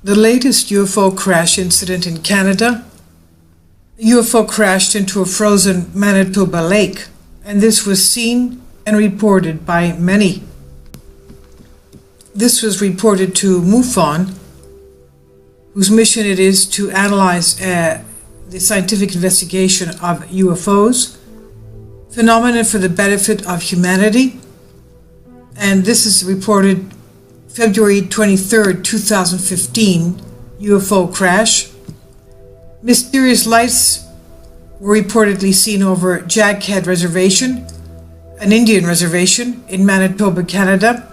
The latest UFO crash incident in Canada. A UFO crashed into a frozen Manitoba lake, and this was seen and reported by many. This was reported to MUFON, whose mission it is to analyze the scientific investigation of UFOs, phenomena for the benefit of humanity, and this is reported February 23rd, 2015, UFO crash. Mysterious lights were reportedly seen over Jaghead Reservation, an Indian reservation in Manitoba, Canada.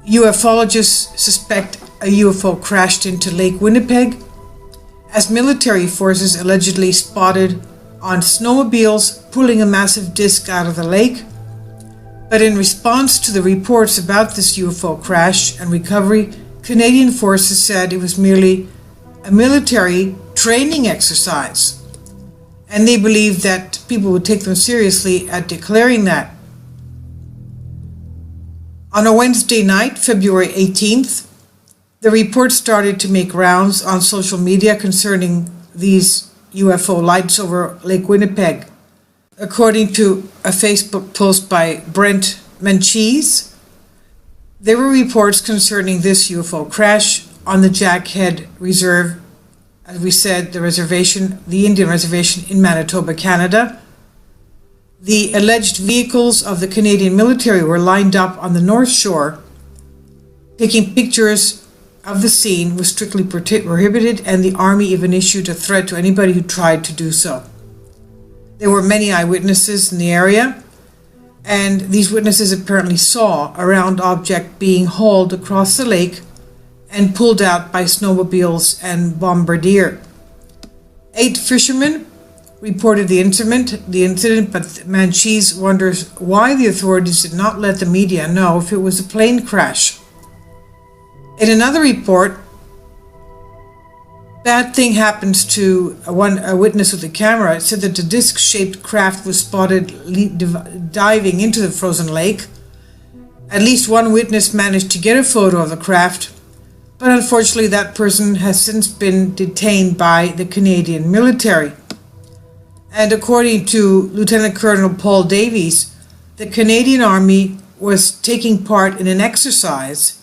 UFologists suspect a UFO crashed into Lake Winnipeg, as military forces allegedly spotted on snowmobiles pulling a massive disc out of the lake. But in response to the reports about this UFO crash and recovery, Canadian forces said it was merely a military training exercise, and they believed that people would take them seriously at declaring that. On a Wednesday night, February 18th, the report started to make rounds on social media concerning these UFO lights over Lake Winnipeg. According to a Facebook post by Brent Menchise, there were reports concerning this UFO crash on the Jaghead Reserve, as we said, the Indian reservation in Manitoba, Canada. The alleged vehicles of the Canadian military were lined up on the North Shore. Taking pictures of the scene was strictly prohibited, and the Army even issued a threat to anybody who tried to do so. There were many eyewitnesses in the area, and these witnesses apparently saw a round object being hauled across the lake and pulled out by snowmobiles and bombardier. 8 fishermen reported the incident, but Menchise wonders why the authorities did not let the media know if it was a plane crash. In another report, bad thing happens to a witness with a camera. It said that the disc-shaped craft was spotted diving into the frozen lake. At least one witness managed to get a photo of the craft, but unfortunately that person has since been detained by the Canadian military. And according to Lieutenant Colonel Paul Davies, the Canadian Army was taking part in an exercise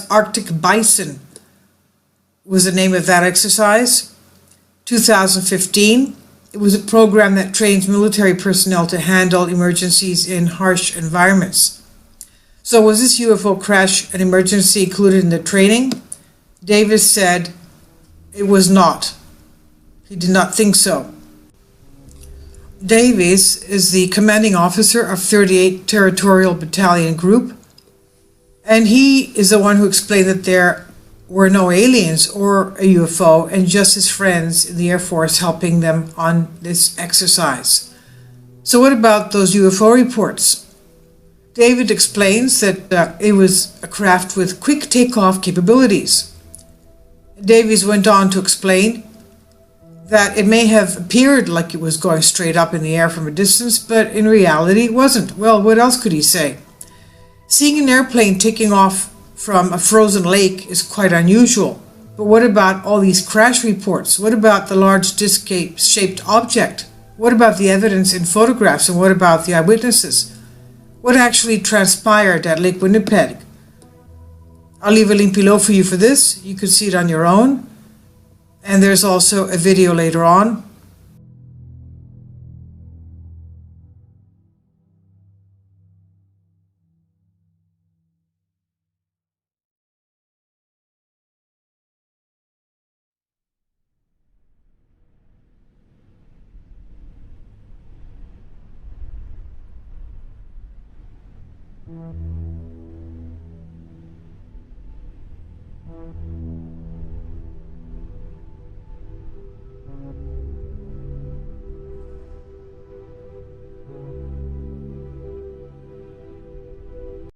Arctic Bison was the name of that exercise. 2015. It was a program that trains military personnel to handle emergencies in harsh environments. So was this UFO crash an emergency included in the training? Davis said it was not. He did not think so. Davies is the commanding officer of 38 Territorial Battalion Group, and he is the one who explained that there were no aliens or a UFO, and just his friends in the Air Force helping them on this exercise. So what about those UFO reports? David explains that it was a craft with quick takeoff capabilities. Davies went on to explain that it may have appeared like it was going straight up in the air from a distance, but in reality it wasn't. Well, what else could he say? Seeing an airplane taking off from a frozen lake is quite unusual. But what about all these crash reports? What about the large disc-shaped object? What about the evidence in photographs? And what about the eyewitnesses? What actually transpired at Lake Winnipeg? I'll leave a link below for you for this. You can see it on your own. And there's also a video later on.